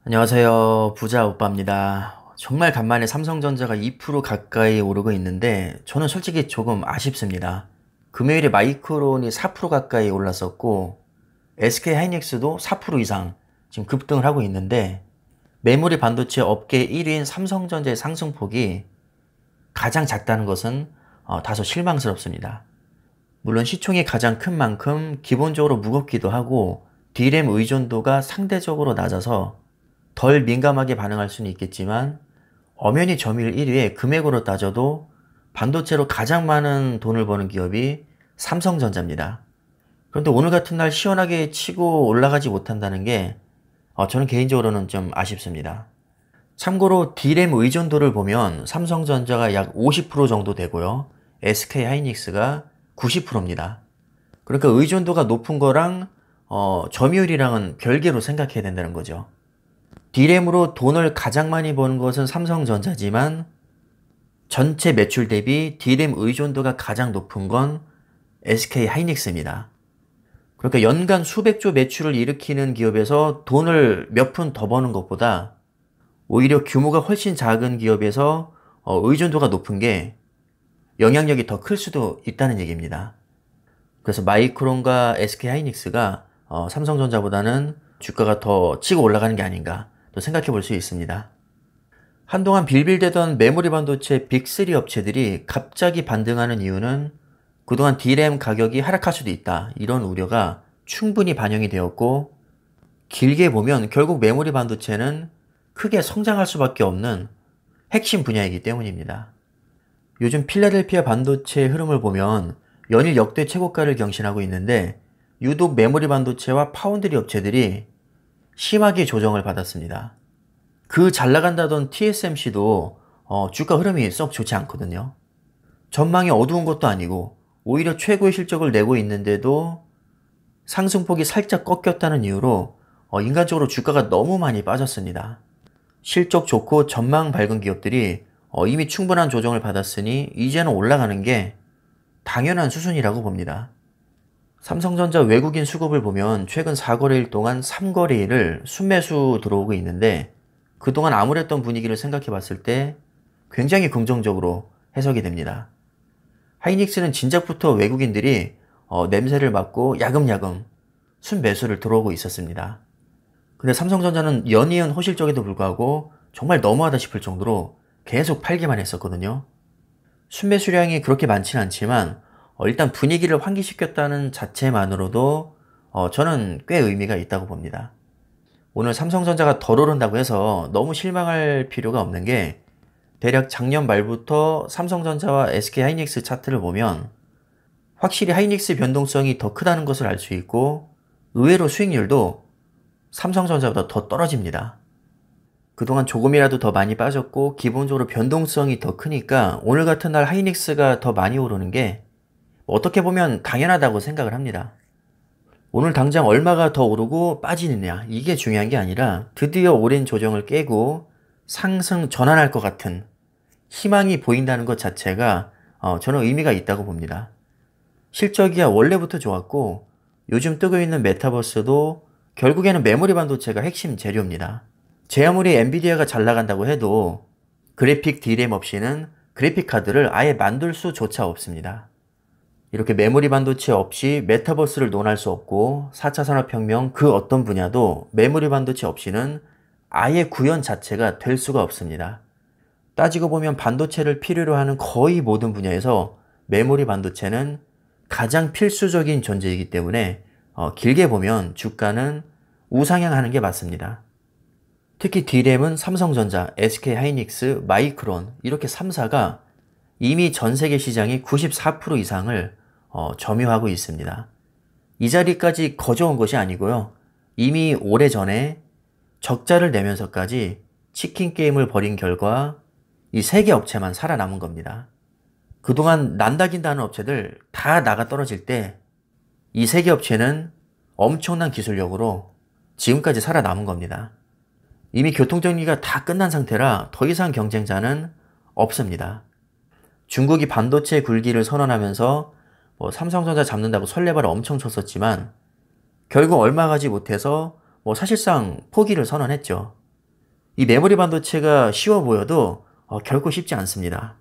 안녕하세요. 부자 오빠입니다. 정말 간만에 삼성전자가 2% 가까이 오르고 있는데 저는 솔직히 조금 아쉽습니다. 금요일에 마이크론이 4% 가까이 올랐었고 SK 하이닉스도 4% 이상 지금 급등을 하고 있는데 메모리 반도체 업계 1위인 삼성전자의 상승폭이 가장 작다는 것은 다소 실망스럽습니다. 물론 시총이 가장 큰 만큼 기본적으로 무겁기도 하고 D램 의존도가 상대적으로 낮아서 덜 민감하게 반응할 수는 있겠지만 엄연히 점유율 1위에 금액으로 따져도 반도체로 가장 많은 돈을 버는 기업이 삼성전자입니다. 그런데 오늘 같은 날 시원하게 치고 올라가지 못한다는 게 저는 개인적으로는 좀 아쉽습니다. 참고로 D램 의존도를 보면 삼성전자가 약 50% 정도 되고요. SK하이닉스가 90%입니다. 그러니까 의존도가 높은 거랑 점유율이랑은 별개로 생각해야 된다는 거죠. D램으로 돈을 가장 많이 버는 것은 삼성전자지만 전체 매출 대비 D램 의존도가 가장 높은 건 SK하이닉스입니다. 그러니까 연간 수백조 매출을 일으키는 기업에서 돈을 몇 푼 더 버는 것보다 오히려 규모가 훨씬 작은 기업에서 의존도가 높은 게 영향력이 더 클 수도 있다는 얘기입니다. 그래서 마이크론과 SK하이닉스가 삼성전자보다는 주가가 더 치고 올라가는 게 아닌가 또 생각해 볼 수 있습니다. 한동안 빌빌대던 메모리 반도체 빅3 업체들이 갑자기 반등하는 이유는 그동안 D램 가격이 하락할 수도 있다 이런 우려가 충분히 반영이 되었고 길게 보면 결국 메모리 반도체는 크게 성장할 수밖에 없는 핵심 분야이기 때문입니다. 요즘 필라델피아 반도체 흐름을 보면 연일 역대 최고가를 경신하고 있는데 유독 메모리 반도체와 파운드리 업체들이 심하게 조정을 받았습니다. 그 잘 나간다던 TSMC도 주가 흐름이 썩 좋지 않거든요. 전망이 어두운 것도 아니고 오히려 최고의 실적을 내고 있는데도 상승폭이 살짝 꺾였다는 이유로 인간적으로 주가가 너무 많이 빠졌습니다. 실적 좋고 전망 밝은 기업들이 이미 충분한 조정을 받았으니 이제는 올라가는 게 당연한 수순이라고 봅니다. 삼성전자 외국인 수급을 보면 최근 4거래일 동안 3거래일을 순매수 들어오고 있는데 그동안 암울했던 분위기를 생각해 봤을 때 굉장히 긍정적으로 해석이 됩니다. 하이닉스는 진작부터 외국인들이 냄새를 맡고 야금야금 순매수를 들어오고 있었습니다. 근데 삼성전자는 연이은 호실적에도 불구하고 정말 너무하다 싶을 정도로 계속 팔기만 했었거든요. 순매수량이 그렇게 많지는 않지만 일단 분위기를 환기시켰다는 자체만으로도 저는 꽤 의미가 있다고 봅니다. 오늘 삼성전자가 덜 오른다고 해서 너무 실망할 필요가 없는 게 대략 작년 말부터 삼성전자와 SK하이닉스 차트를 보면 확실히 하이닉스 변동성이 더 크다는 것을 알 수 있고 의외로 수익률도 삼성전자보다 더 떨어집니다. 그동안 조금이라도 더 많이 빠졌고 기본적으로 변동성이 더 크니까 오늘 같은 날 하이닉스가 더 많이 오르는 게 어떻게 보면 당연하다고 생각을 합니다. 오늘 당장 얼마가 더 오르고 빠지느냐 이게 중요한 게 아니라 드디어 오랜 조정을 깨고 상승 전환할 것 같은 희망이 보인다는 것 자체가 저는 의미가 있다고 봅니다. 실적이야 원래부터 좋았고 요즘 뜨고 있는 메타버스도 결국에는 메모리 반도체가 핵심 재료입니다. 제 아무리 엔비디아가 잘 나간다고 해도 그래픽 D램 없이는 그래픽 카드를 아예 만들 수조차 없습니다. 이렇게 메모리 반도체 없이 메타버스를 논할 수 없고 4차 산업혁명 그 어떤 분야도 메모리 반도체 없이는 아예 구현 자체가 될 수가 없습니다. 따지고 보면 반도체를 필요로 하는 거의 모든 분야에서 메모리 반도체는 가장 필수적인 존재이기 때문에 길게 보면 주가는 우상향하는 게 맞습니다. 특히 D램은 삼성전자, SK하이닉스, 마이크론 이렇게 3사가 이미 전 세계 시장의 94% 이상을 점유하고 있습니다. 이 자리까지 거저온 것이 아니고요. 이미 오래전에 적자를 내면서까지 치킨 게임을 벌인 결과 이 3개 업체만 살아남은 겁니다. 그동안 난다긴다는 업체들 다 나가 떨어질 때 이 3개 업체는 엄청난 기술력으로 지금까지 살아남은 겁니다. 이미 교통정리가 다 끝난 상태라 더 이상 경쟁자는 없습니다. 중국이 반도체 굴기를 선언하면서 삼성전자 잡는다고 설레발을 엄청 쳤었지만 결국 얼마 가지 못해서 사실상 포기를 선언했죠. 이 메모리 반도체가 쉬워 보여도 결코 쉽지 않습니다.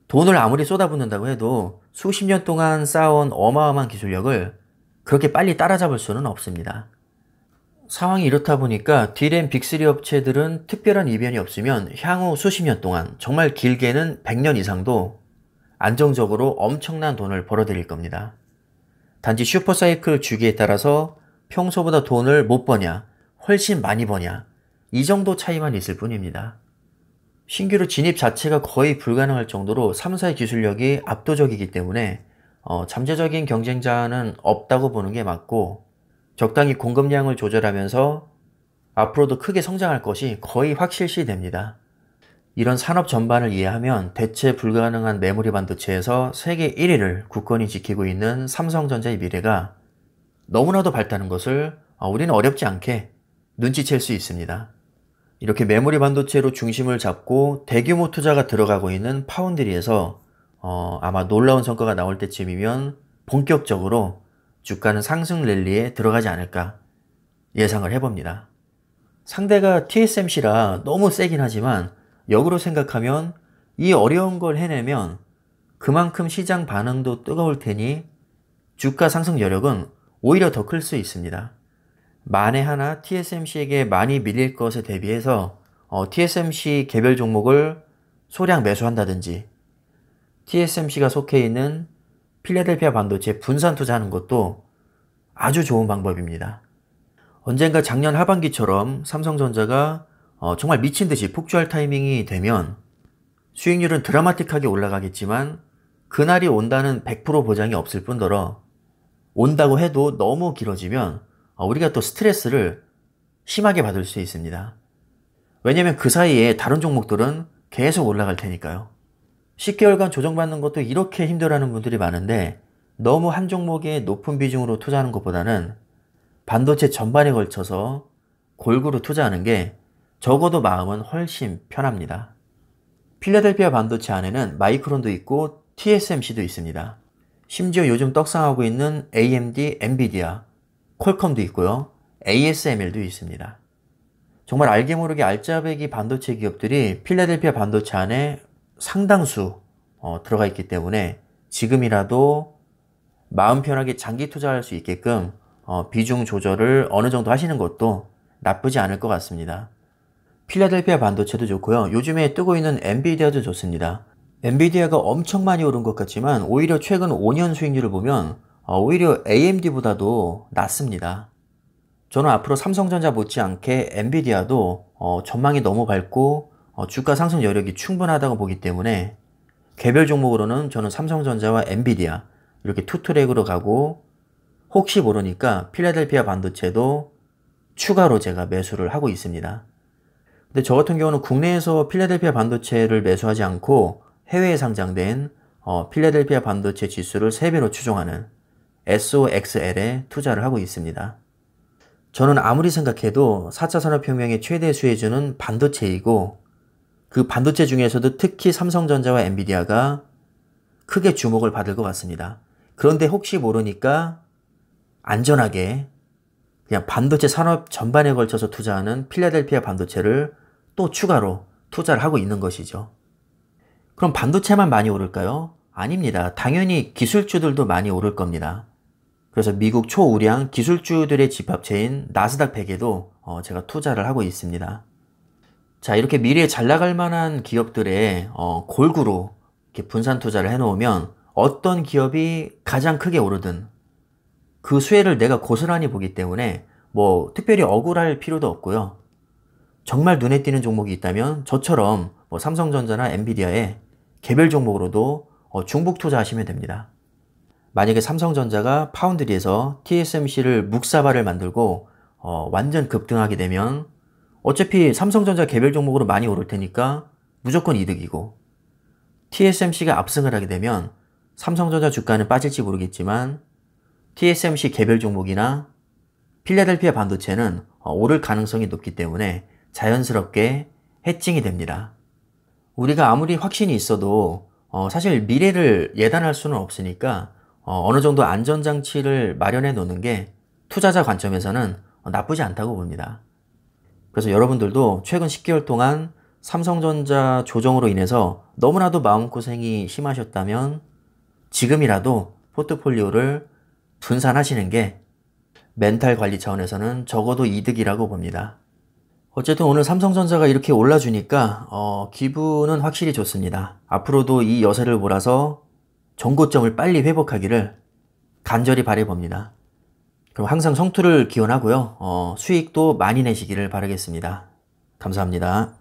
돈을 아무리 쏟아붓는다고 해도 수십 년 동안 쌓아온 어마어마한 기술력을 그렇게 빨리 따라잡을 수는 없습니다. 상황이 이렇다 보니까 D램 빅3 업체들은 특별한 이변이 없으면 향후 수십 년 동안, 정말 길게는 100년 이상도 안정적으로 엄청난 돈을 벌어들일 겁니다. 단지 슈퍼사이클 주기에 따라서 평소보다 돈을 못 버냐, 훨씬 많이 버냐, 이 정도 차이만 있을 뿐입니다. 신규로 진입 자체가 거의 불가능할 정도로 3사의 기술력이 압도적이기 때문에 잠재적인 경쟁자는 없다고 보는 게 맞고, 적당히 공급량을 조절하면서 앞으로도 크게 성장할 것이 거의 확실시됩니다. 이런 산업 전반을 이해하면 대체 불가능한 메모리 반도체에서 세계 1위를 굳건히 지키고 있는 삼성전자의 미래가 너무나도 밝다는 것을 우리는 어렵지 않게 눈치챌 수 있습니다. 이렇게 메모리 반도체로 중심을 잡고 대규모 투자가 들어가고 있는 파운드리에서 아마 놀라운 성과가 나올 때쯤이면 본격적으로 주가는 상승 랠리에 들어가지 않을까 예상을 해봅니다. 상대가 TSMC라 너무 세긴 하지만 역으로 생각하면 이 어려운 걸 해내면 그만큼 시장 반응도 뜨거울 테니 주가 상승 여력은 오히려 더 클 수 있습니다. 만에 하나 TSMC에게 많이 밀릴 것에 대비해서 TSMC 개별 종목을 소량 매수한다든지 TSMC가 속해 있는 필라델피아 반도체 분산 투자하는 것도 아주 좋은 방법입니다. 언젠가 작년 하반기처럼 삼성전자가 정말 미친 듯이 폭주할 타이밍이 되면 수익률은 드라마틱하게 올라가겠지만 그날이 온다는 100% 보장이 없을 뿐더러 온다고 해도 너무 길어지면 우리가 또 스트레스를 심하게 받을 수 있습니다. 왜냐면 그 사이에 다른 종목들은 계속 올라갈 테니까요. 10개월간 조정받는 것도 이렇게 힘들어하는 분들이 많은데 너무 한 종목에 높은 비중으로 투자하는 것보다는 반도체 전반에 걸쳐서 골고루 투자하는 게 적어도 마음은 훨씬 편합니다. 필라델피아 반도체 안에는 마이크론도 있고 TSMC도 있습니다. 심지어 요즘 떡상하고 있는 AMD, 엔비디아, 퀄컴도 있고요. ASML도 있습니다. 정말 알게 모르게 알짜배기 반도체 기업들이 필라델피아 반도체 안에 상당수 들어가 있기 때문에 지금이라도 마음 편하게 장기 투자할 수 있게끔 비중 조절을 어느 정도 하시는 것도 나쁘지 않을 것 같습니다. 필라델피아 반도체도 좋고요. 요즘에 뜨고 있는 엔비디아도 좋습니다. 엔비디아가 엄청 많이 오른 것 같지만 오히려 최근 5년 수익률을 보면 오히려 AMD보다도 낮습니다. 저는 앞으로 삼성전자 못지않게 엔비디아도 전망이 너무 밝고 주가 상승 여력이 충분하다고 보기 때문에 개별 종목으로는 저는 삼성전자와 엔비디아 이렇게 투트랙으로 가고, 혹시 모르니까 필라델피아 반도체도 추가로 제가 매수를 하고 있습니다. 근데 저 같은 경우는 국내에서 필라델피아 반도체를 매수하지 않고 해외에 상장된 필라델피아 반도체 지수를 3배로 추종하는 SOXL에 투자를 하고 있습니다. 저는 아무리 생각해도 4차 산업혁명의 최대 수혜주는 반도체이고, 그 반도체 중에서도 특히 삼성전자와 엔비디아가 크게 주목을 받을 것 같습니다. 그런데 혹시 모르니까 안전하게 그냥 반도체 산업 전반에 걸쳐서 투자하는 필라델피아 반도체를 또 추가로 투자를 하고 있는 것이죠. 그럼 반도체만 많이 오를까요? 아닙니다. 당연히 기술주들도 많이 오를 겁니다. 그래서 미국 초우량 기술주들의 집합체인 나스닥 100에도 제가 투자를 하고 있습니다. 자, 이렇게 미래에 잘 나갈 만한 기업들에 골고루 이렇게 분산 투자를 해놓으면 어떤 기업이 가장 크게 오르든 그 수혜를 내가 고스란히 보기 때문에 뭐 특별히 억울할 필요도 없고요. 정말 눈에 띄는 종목이 있다면 저처럼 뭐 삼성전자나 엔비디아의 개별 종목으로도 중복 투자하시면 됩니다. 만약에 삼성전자가 파운드리에서 TSMC를 묵사발을 만들고 완전 급등하게 되면 어차피 삼성전자 개별 종목으로 많이 오를 테니까 무조건 이득이고, TSMC가 압승을 하게 되면 삼성전자 주가는 빠질지 모르겠지만 TSMC 개별 종목이나 필라델피아 반도체는 오를 가능성이 높기 때문에 자연스럽게 해칭이 됩니다. 우리가 아무리 확신이 있어도 사실 미래를 예단할 수는 없으니까 어느 정도 안전장치를 마련해 놓는 게 투자자 관점에서는 나쁘지 않다고 봅니다. 그래서 여러분들도 최근 10개월 동안 삼성전자 조정으로 인해서 너무나도 마음고생이 심하셨다면 지금이라도 포트폴리오를 분산하시는 게 멘탈 관리 차원에서는 적어도 이득이라고 봅니다. 어쨌든 오늘 삼성전자가 이렇게 올라주니까 기분은 확실히 좋습니다. 앞으로도 이 여세를 몰아서 정고점을 빨리 회복하기를 간절히 바라봅니다. 그럼 항상 성투를 기원하고요. 수익도 많이 내시기를 바라겠습니다. 감사합니다.